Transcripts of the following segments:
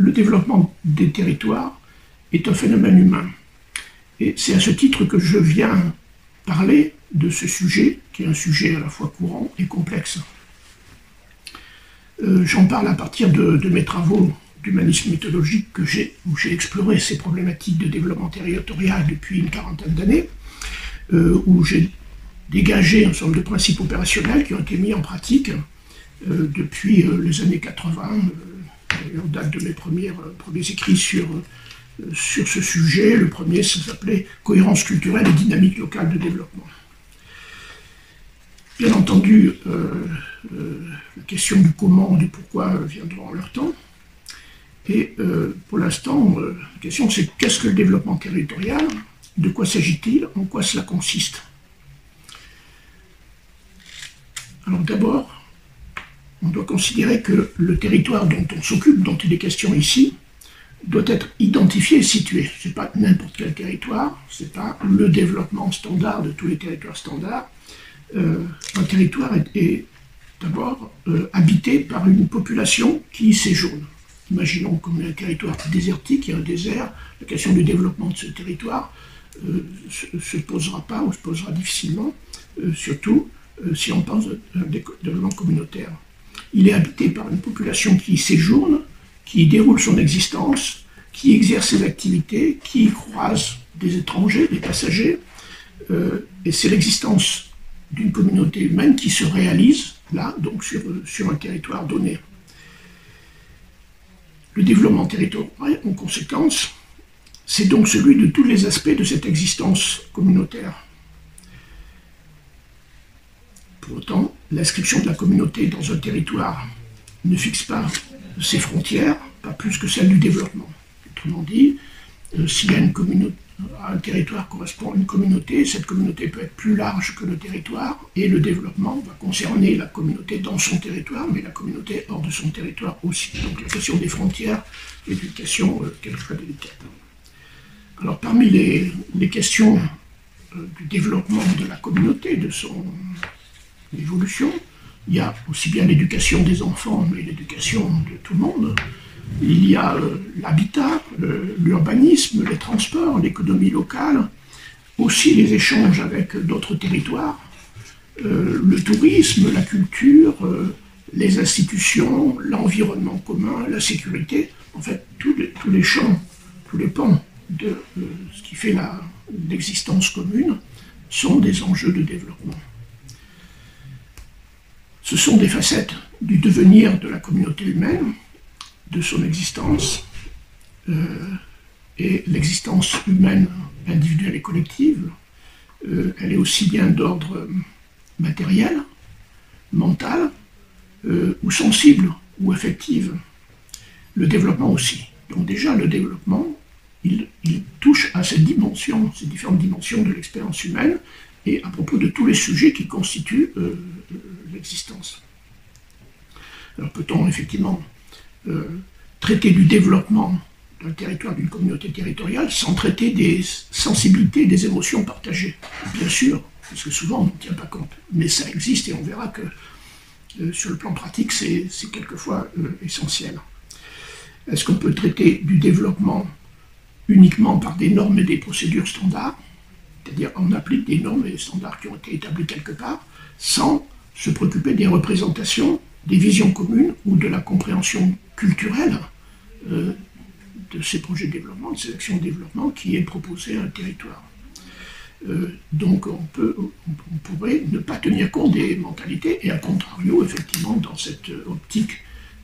le développement des territoires est un phénomène humain. Et c'est à ce titre que je viens parler de ce sujet, qui est un sujet à la fois courant et complexe. J'en parle à partir de mes travaux d'humanisme méthodologique où j'ai exploré ces problématiques de développement territorial depuis une quarantaine d'années, où j'ai dégagé un certain nombre de principes opérationnels qui ont été mis en pratique depuis les années 80, en date de mes premiers écrits sur ce sujet. Le premier, ça s'appelait « Cohérence culturelle et dynamique locale de développement ». Bien entendu, la question du comment, du pourquoi viendront en leur temps. Et pour l'instant, la question c'est qu'est-ce que le développement territorial? De quoi s'agit-il? En quoi cela consiste? Alors d'abord, on doit considérer que le territoire dont on s'occupe, dont il est question ici, doit être identifié et situé. Ce n'est pas n'importe quel territoire, ce n'est pas le développement standard de tous les territoires standards. Un territoire est d'abord habité par une population qui y séjourne. Imaginons comme un territoire désertique, il y a un désert, la question du développement de ce territoire se posera pas ou se posera difficilement, surtout si on pense à un développement communautaire. Il est habité par une population qui y séjourne, qui y déroule son existence, qui exerce ses activités, qui y croise des étrangers, des passagers, et c'est l'existence d'une communauté humaine qui se réalise là, donc sur un territoire donné. Le développement territorial, en conséquence, c'est donc celui de tous les aspects de cette existence communautaire. Pour autant, l'inscription de la communauté dans un territoire ne fixe pas ses frontières, pas plus que celle du développement. Autrement dit, s'il y a un territoire correspond à une communauté, cette communauté peut être plus large que le territoire, et le développement va concerner la communauté dans son territoire, mais la communauté hors de son territoire aussi. Donc la question des frontières est une question quelquefois délicate. Alors parmi les questions du développement de la communauté, de son évolution, il y a aussi bien l'éducation des enfants, mais l'éducation de tout le monde. Il y a l'habitat, l'urbanisme, les transports, l'économie locale, aussi les échanges avec d'autres territoires, le tourisme, la culture, les institutions, l'environnement commun, la sécurité, en fait tous les champs, tous les pans de ce qui fait l'existence commune sont des enjeux de développement. Ce sont des facettes du devenir de la communauté humaine, de son existence, et l'existence humaine, individuelle et collective, elle est aussi bien d'ordre matériel, mental, ou sensible, ou affective. Le développement aussi. Donc déjà, le développement, il touche à ces dimensions, ces différentes dimensions de l'expérience humaine, et à propos de tous les sujets qui constituent l'existence. Alors peut-on effectivement traiter du développement d'un territoire, d'une communauté territoriale, sans traiter des sensibilités, des émotions partagées? Bien sûr, parce que souvent on n'en tient pas compte, mais ça existe et on verra que sur le plan pratique, c'est quelquefois essentiel. Est-ce qu'on peut traiter du développement uniquement par des normes et des procédures standards, c'est-à-dire on applique des normes et des standards qui ont été établis quelque part, sans se préoccuper des représentations, des visions communes ou de la compréhension culturelle de ces projets de développement, de ces actions de développement qui est proposée à un territoire. Donc on pourrait ne pas tenir compte des mentalités et à contrario, effectivement, dans cette optique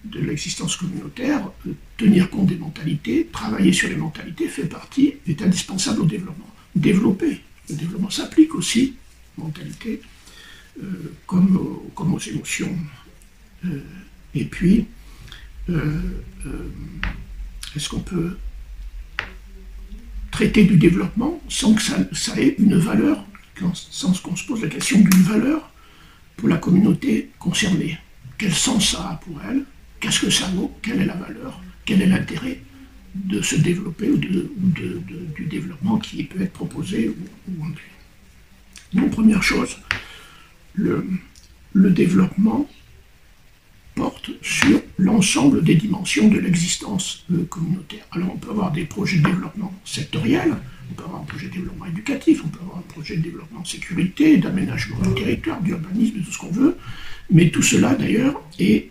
de l'existence communautaire, tenir compte des mentalités, travailler sur les mentalités est indispensable au développement. Développer, le développement s'applique aussi aux mentalités comme aux émotions. Et puis, est-ce qu'on peut traiter du développement sans que ça ait une valeur, sans qu'on se pose la question d'une valeur pour la communauté concernée? Quel sens ça a pour elle? Qu'est-ce que ça vaut? Quelle est la valeur? Quel est l'intérêt de se développer ou du développement qui peut être proposé ou induit? Donc, première chose, le développement porte sur l'ensemble des dimensions de l'existence communautaire. Alors on peut avoir des projets de développement sectoriels, on peut avoir un projet de développement éducatif, on peut avoir un projet de développement de sécurité, d'aménagement du territoire, d'urbanisme, tout ce qu'on veut, mais tout cela d'ailleurs est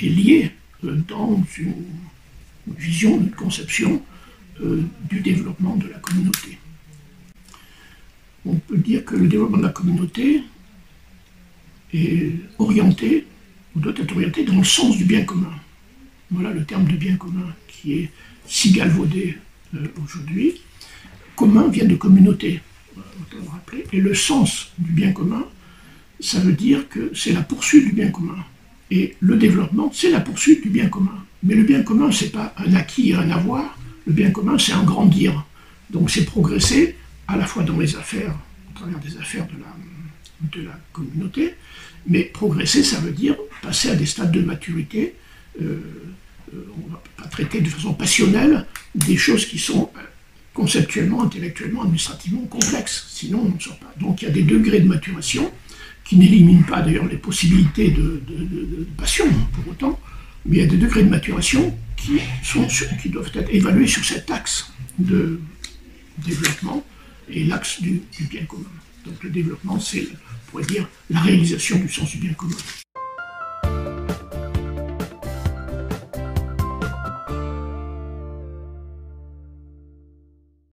lié dans une vision, une conception du développement de la communauté. On peut dire que le développement de la communauté est orienté, ou doit être orienté dans le sens du bien commun. Voilà le terme de bien commun qui est si galvaudé aujourd'hui. Commun vient de communauté, on peut le rappeler, et le sens du bien commun, ça veut dire que c'est la poursuite du bien commun. Et le développement, c'est la poursuite du bien commun. Mais le bien commun, c'est pas un acquis et un avoir, le bien commun, c'est un grandir. Donc c'est progresser à la fois dans les affaires, au travers des affaires de la communauté, mais progresser, ça veut dire passer à des stades de maturité. On ne va pas traiter de façon passionnelle des choses qui sont conceptuellement, intellectuellement, administrativement complexes, sinon on ne sort pas. Donc il y a des degrés de maturation qui n'éliminent pas d'ailleurs les possibilités de passion pour autant, mais il y a des degrés de maturation qui doivent être évalués sur cet axe de développement et l'axe du bien commun. Donc le développement, c'est, on pourrait dire, la réalisation du sens du bien commun.